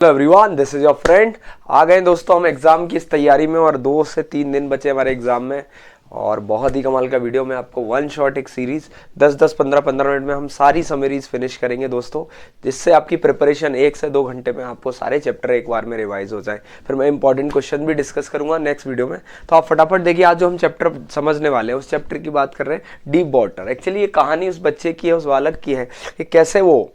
Hello everyone, this is your friend. आ गए दोस्तों हम एग्ज़ाम की इस तैयारी में और 2 से 3 दिन बचे हमारे एग्ज़ाम में। और बहुत ही कमाल का वीडियो में आपको वन शॉट एक सीरीज़ 10-10 15-15 मिनट में हम सारी समरीज फिनिश करेंगे दोस्तों, जिससे आपकी प्रिपरेशन 1 से 2 घंटे में आपको सारे चैप्टर एक बार में रिवाइज हो जाए। फिर मैं इंपॉर्टेंट क्वेश्चन भी डिस्कस करूंगा नेक्स्ट वीडियो में। तो आप फटाफट देखिए, आज जो हम चैप्टर समझने वाले हैं उस चैप्टर की बात कर रहे हैं, डीप वाटर। एक्चुअली ये कहानी उस बच्चे की है, उस बालक की है कि कैसे वो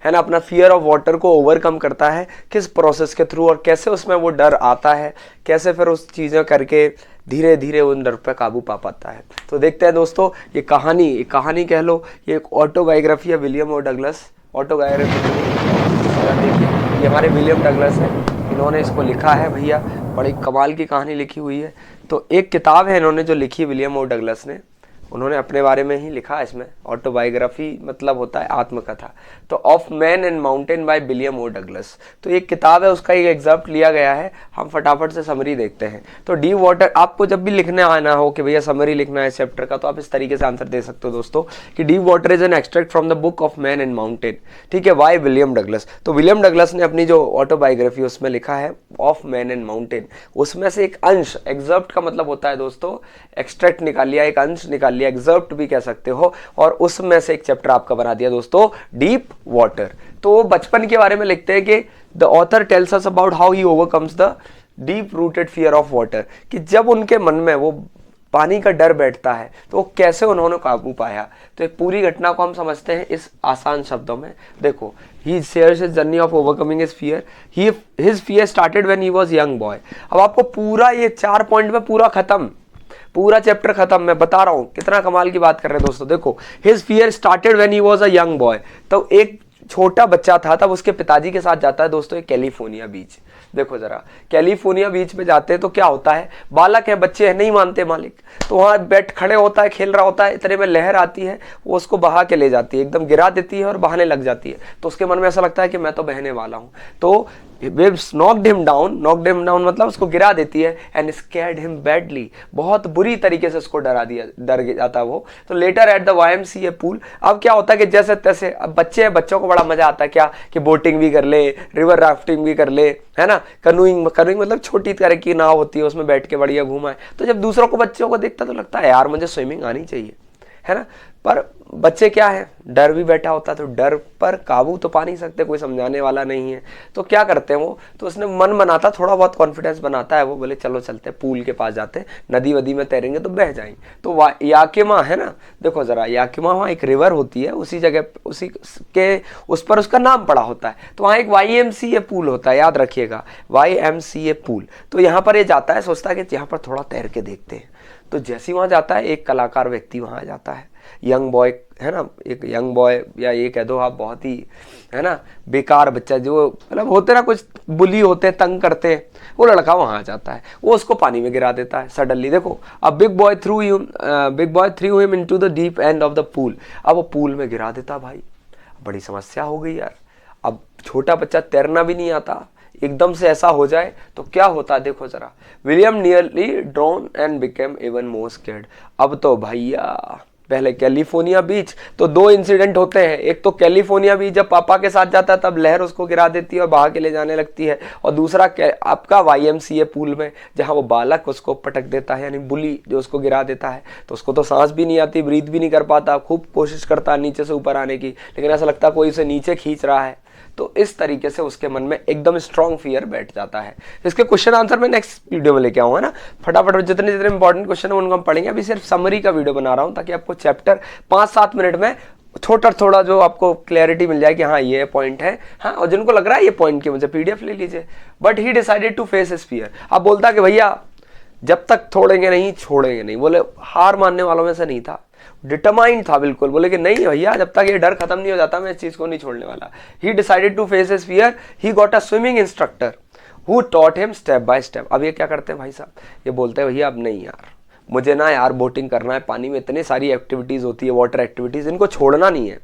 है ना अपना फियर ऑफ वाटर को ओवरकम करता है, किस प्रोसेस के थ्रू, और कैसे उसमें वो डर आता है, कैसे फिर उस चीज़ें करके धीरे धीरे उन डर पर काबू पा पाता है। तो देखते हैं दोस्तों, ये कहानी कह लो, ये एक ऑटोबायोग्राफी है विलियम ओ डगलस। ऑटोबायोग्राफी देखिए, ये हमारे विलियम डगलस है, इन्होंने इसको लिखा है भैया। बड़ी कमाल की कहानी लिखी हुई है। तो एक किताब है इन्होंने जो लिखी विलियम ओ डगलस ने, उन्होंने अपने बारे में ही लिखा। इसमें ऑटोबायोग्राफी मतलब होता है आत्मकथा। तो of man and mountain by William O Douglas, तो एक किताब है, उसका एक एग्जर्प्ट लिया गया है। हम फटाफट से समरी देखते हैं। तो डीप वाटर, आपको जब भी लिखने आना हो कि भैया समरी लिखना है इस चैप्टर का, तो आप इस तरीके से आंसर दे सकते हो दोस्तों कि deep water is an extract from the book of man and mountain. ठीक है, वाई विलियम डगलस। तो विलियम डगलस ने अपनी जो ऑटोबायोग्राफी उसमें लिखा है ऑफ मैन एंड माउंटेन, उसमें से एक अंश, एग्जर्प्ट का मतलब होता है दोस्तों एक्सट्रैक्ट निकाल लिया, एक अंश निकाल लिया, एग्जर्प्ट भी कह सकते हो, और उसमें से एक चैप्टर आपका बना दिया दोस्तों डीप वाटर। तो बचपन के बारे में लिखते हैं कि the author tells us about how he overcomes the deep rooted fear of water, कि जब उनके मन में वो पानी का डर बैठता है तो वो कैसे उन्होंने काबू पाया। तो एक पूरी घटना को हम समझते हैं इस आसान शब्दों में। देखो, he shares his journey of overcoming his fear. His fear started when he was young boy. अब आपको पूरा ये 4 पॉइंट में पूरा खत्म, पूरा चैप्टर खत्म। मैं बता रहा हूं कितना कमाल की बात कर रहे हैं दोस्तों। देखो, his fear started when he was a young boy. तो एक छोटा बच्चा था, तब उसके पिताजी के साथ जाता है दोस्तों एक कैलिफोर्निया बीच। देखो जरा, कैलिफोर्निया बीच पे जाते हैं तो क्या होता है, बालक है, बच्चे हैं, नहीं मानते मालिक, तो वहां बैठ खड़े होता है, खेल रहा होता है, इतने में लहर आती है, वो उसको बहा के ले जाती है, एकदम गिरा देती है और बहाने लग जाती है। तो उसके मन में ऐसा लगता है कि मैं तो बहने वाला हूं। तो waves knocked him down मतलब उसको गिरा देती है, and scared him badly, बहुत बुरी तरीके से उसको डर जाता है वो। तो later at the YMCA pool, अब क्या होता है कि जैसे तैसे, अब बच्चे हैं, बच्चों को बड़ा मजा आता है क्या कि बोटिंग भी कर ले, रिवर राफ्टिंग भी कर ले, है ना, कनूइंग मतलब छोटी तरह की नाव होती है, उसमें बैठ के बढ़िया घूमा है। तो जब दूसरों को, बच्चों को देखता तो लगता है यार मुझे स्विमिंग आनी चाहिए, है ना। पर बच्चे क्या है, डर भी बैठा होता है, तो डर पर काबू तो पा नहीं सकते, कोई समझाने वाला नहीं है। तो क्या करते हैं वो, तो उसने मन बनाता, थोड़ा बहुत कॉन्फिडेंस बनाता है वो, बोले चलो चलते हैं पूल के पास जाते हैं, नदी वदी में तैरेंगे तो बह जाएंगे। तो याकिमा है ना, देखो जरा, याकिमा वहाँ एक रिवर होती है, उसी जगह, उसी के उस पर उसका नाम पड़ा होता है। तो वहाँ एक YMCA पूल होता है, याद रखिएगा, YMCA पूल। तो यहाँ पर ये जाता है, सोचता है कि यहाँ पर थोड़ा तैर के देखते हैं। तो जैसे ही वहाँ जाता है, एक कलाकार व्यक्ति वहाँ जाता है, यंग बॉय है ना, एक यंग बॉय, या ये कह दो आप बहुत ही, है ना, बेकार बच्चा, जो मतलब होते ना कुछ बुली होते हैं, तंग करते हैं, वो लड़का वहाँ आ जाता है, वो उसको पानी में गिरा देता है सडनली। देखो, अब big boy through him into the deep end of the pool. अब वो पूल में गिरा देता भाई, बड़ी समस्या हो गई यार। अब छोटा बच्चा, तैरना भी नहीं आता, एकदम से ऐसा हो जाए तो क्या होता है, देखो जरा, William nearly drone and became even more scared. अब तो भैया, पहले कैलिफोर्निया बीच, तो 2 इंसिडेंट होते हैं। एक तो कैलिफोर्निया बीच जब पापा के साथ जाता है तब लहर उसको गिरा देती है और बहा के ले जाने लगती है, और दूसरा आपका YMCA पूल में, जहां वो बालक उसको पटक देता है, यानी बुली जो उसको गिरा देता है। तो उसको तो सांस भी नहीं आती, ब्रीथ भी नहीं कर पाता, खूब कोशिश करता है नीचे से ऊपर आने की, लेकिन ऐसा लगता है कोई उसे नीचे खींच रहा है। तो इस तरीके से उसके मन में एकदम स्ट्रॉन्ग फियर बैठ जाता है। इसके क्वेश्चन आंसर मैं नेक्स्ट वीडियो में लेके आऊंगा ना, फटाफट जितने जितने इंपॉर्टेंट क्वेश्चन है उनको हम पढ़ेंगे। अभी सिर्फ समरी का वीडियो बना रहा हूं, ताकि आपको चैप्टर 5-7 मिनट में छोटा थोड़ा जो आपको क्लैरिटी मिल जाए कि हाँ ये पॉइंट है, हाँ, और जिनको लग रहा है ये पॉइंट की, मुझे PDF ले लीजिए। But he decided to face his fear. अब बोलता कि भैया जब तक छोड़ेंगे नहीं, छोड़ेंगे नहीं। बोले, हार मानने वालों में से नहीं था, डिटरमाइंड था बिल्कुल। बोले कि नहीं भैया, जब तक ये डर खत्म नहीं हो जाता मैं इस चीज को नहीं छोड़ने वाला। He decided to face his fear. He got a swimming instructor who taught him step by step. अब ये क्या करते हैं भाई साहब, ये बोलते हैं भैया अब नहीं यार, मुझे ना यार बोटिंग करना है, पानी में इतनी सारी एक्टिविटीज होती है, वाटर एक्टिविटीज, इनको छोड़ना नहीं है।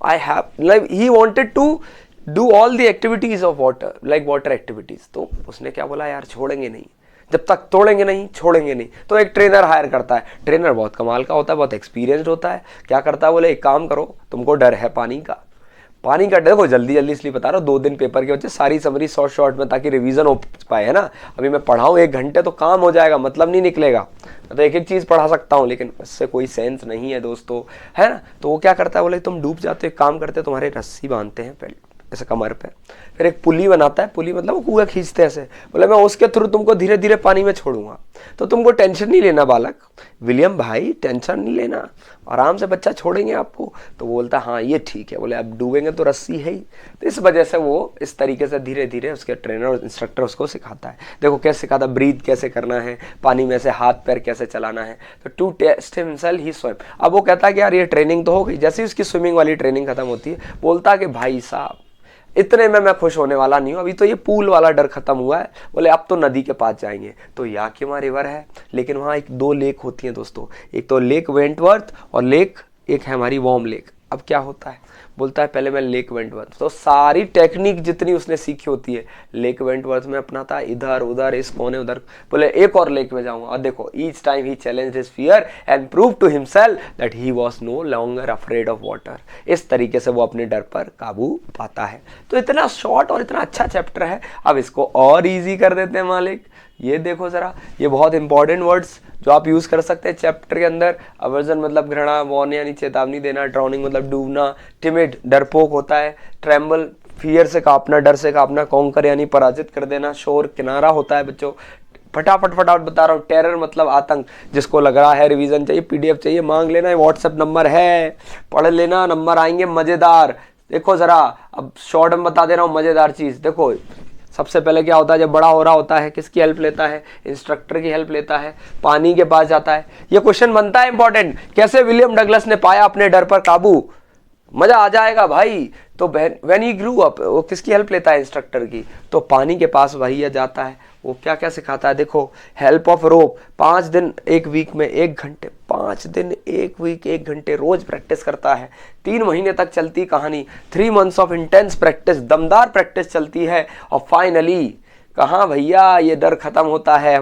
I have like he wanted to do all the activities of water, like water activities. तो उसने क्या बोला, यार छोड़ेंगे नहीं, जब तक तोड़ेंगे नहीं, छोड़ेंगे नहीं। तो एक ट्रेनर हायर करता है। ट्रेनर बहुत कमाल का होता है, बहुत एक्सपीरियंस्ड होता है। क्या करता है, बोले एक काम करो, तुमको डर है पानी का, पानी का देखो जल्दी जल्दी इसलिए बता रहा हूँ, 2 दिन पेपर के बच्चे सारी समरी शॉर्ट में, ताकि रिवीजन हो पाए, है ना। अभी मैं पढ़ाऊँ 1 घंटे तो काम हो जाएगा, मतलब नहीं निकलेगा। तो एक एक चीज़ पढ़ा सकता हूँ, लेकिन इससे कोई सेंस नहीं है दोस्तों, है ना। तो वो क्या करता है, बोले तुम डूब जाते हो, एक काम करते, तुम्हारे रस्सी बांधते हैं पहले ऐसे कमर पे, फिर एक पुली बनाता है, पुली मतलब वो कुआं खींचते हैं ऐसे, बोले मैं उसके थ्रू तुमको धीरे धीरे पानी में छोड़ूंगा। तो तुमको टेंशन नहीं लेना बालक, विलियम भाई टेंशन नहीं लेना, आराम से बच्चा छोड़ेंगे आपको। तो बोलता हाँ ये ठीक है, बोले अब डूबेंगे तो रस्सी है ही। तो इस वजह से वो इस तरीके से धीरे धीरे उसके ट्रेनर और इंस्ट्रक्टर उसको सिखाता है। देखो कैसे सिखाता, ब्रीथ कैसे करना है, पानी में से हाथ पैर कैसे चलाना है। तो to test himself he swim. अब वो कहता है कि यार ये ट्रेनिंग तो हो गई। जैसे ही उसकी स्विमिंग वाली ट्रेनिंग खत्म होती है, बोलता है कि भाई साहब इतने में मैं खुश होने वाला नहीं हूँ, अभी तो ये पूल वाला डर खत्म हुआ है। बोले अब तो नदी के पास जाएंगे। तो याकिमा रिवर है, लेकिन वहाँ 2 लेक होती हैं दोस्तों, एक तो लेक वेंटवर्थ और एक है हमारी वॉर्म लेक। अब क्या होता है, बोलता है पहले मैं लेक वेंटवर्थ, तो सारी टेक्निक जितनी उसने सीखी होती है लेक वेंटवर्थ में अपनाता, इधर उधर इस कोने उधर। बोले एक और लेक में जाऊंगा, और देखो each time he challenged his fear and prove to himself that he was no longer afraid of water. इस तरीके से वो अपने डर पर काबू पाता है। तो इतना शॉर्ट और इतना अच्छा चैप्टर है। अब इसको और ईजी कर देते हैं मालिक। ये देखो जरा, ये बहुत इंपॉर्टेंट वर्ड्स जो आप यूज कर सकते हैं चैप्टर के अंदर। अवर्जन मतलब घृणा, वॉर्न यानी चेतावनी देना, ड्राउनिंग मतलब डूबना, टिमिड डरपोक होता है, ट्रेम्बल फियर से कांपना, डर से कांपना, कॉन्कर यानी पराजित कर देना, शोर किनारा होता है बच्चों। फटाफट बता रहा हूँ, टेरर मतलब आतंक। जिसको लग रहा है रिवीजन चाहिए, पीडीएफ चाहिए, मांग लेना, व्हाट्सएप नंबर है, पढ़ लेना, नंबर आएंगे मजेदार। देखो जरा अब शॉर्ट में बता दे रहा हूँ मजेदार चीज। देखो सबसे पहले क्या होता है, जब बड़ा हो रहा होता है किसकी हेल्प लेता है, इंस्ट्रक्टर की हेल्प लेता है, पानी के पास जाता है। ये क्वेश्चन बनता है इंपॉर्टेंट, कैसे विलियम डगलस ने पाया अपने डर पर काबू। मजा आ जाएगा भाई। तो व्हेन ही ग्रू अप, वो किसकी हेल्प लेता है, इंस्ट्रक्टर की। तो पानी के पास वही जाता है, वो क्या क्या सिखाता है देखो, हेल्प ऑफ रोप, 5 दिन 1 वीक में 1 घंटे, 5 दिन 1 वीक 1 घंटे रोज प्रैक्टिस करता है। 3 महीने तक चलती कहानी, 3 months ऑफ इंटेंस प्रैक्टिस, दमदार प्रैक्टिस चलती है। और फाइनली कहाँ भैया ये डर खत्म होता है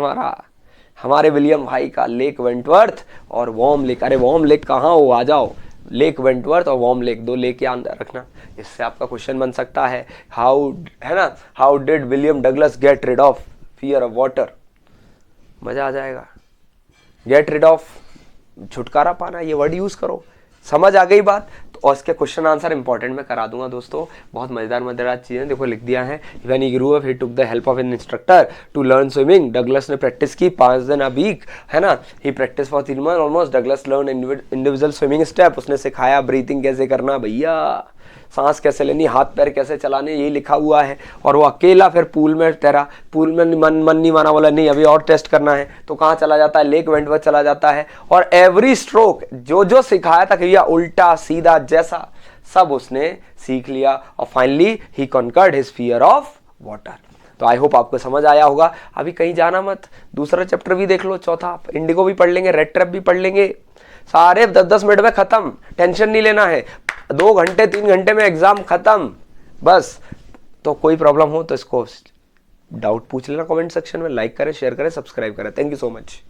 हमारे विलियम भाई का, लेक वेंटवर्थ और वॉर्म लेक। अरे वॉर्म लेक कहाँ हो, आ जाओ। लेक वेंटवर्थ और वॉर्म लेक, 2 लेक याद रखना। इससे आपका क्वेश्चन बन सकता है how did William Douglas get rid of fear of water. मजा आ जाएगा। गेट रिड ऑफ, छुटकारा पाना, ये वर्ड यूज करो। समझ आ गई बात। तो और इसके क्वेश्चन आंसर इंपॉर्टेंट मैं करा दूंगा दोस्तों। बहुत मजेदार चीजें देखो लिख दिया है। When he grew up he took the help of an instructor to learn swimming. Douglas ने प्रैक्टिस की 5 दिन अ वीक, है ना। He practice for 3 months almost. Douglas learn individual swimming step, उसने सिखाया ब्रीथिंग कैसे करना भैया, सांस कैसे लेनी, हाथ पैर कैसे चलाने, यही लिखा हुआ है। और वो अकेला फिर पूल में तैरा। पूल में मन नहीं माना, बोला नहीं अभी और टेस्ट करना है। तो कहाँ चला जाता है, लेक वेंटवर्थ चला जाता है। और एवरी स्ट्रोक जो सिखाया था क्रिया, उल्टा सीधा जैसा, सब उसने सीख लिया। और finally he conquered his fear of water. तो आई होप आपको समझ आया होगा। अभी कहीं जाना मत, दूसरा चैप्टर भी देख लो, चौथा इंडिगो भी पढ़ लेंगे, रेड ट्रैप भी पढ़ लेंगे, सारे 10-10 मिनट में खत्म। टेंशन नहीं लेना है, 2 घंटे 3 घंटे में एग्जाम खत्म बस। तो कोई प्रॉब्लम हो तो इसको डाउट पूछ लेना कमेंट सेक्शन में। लाइक करें, शेयर करें, सब्सक्राइब करें। Thank you so much.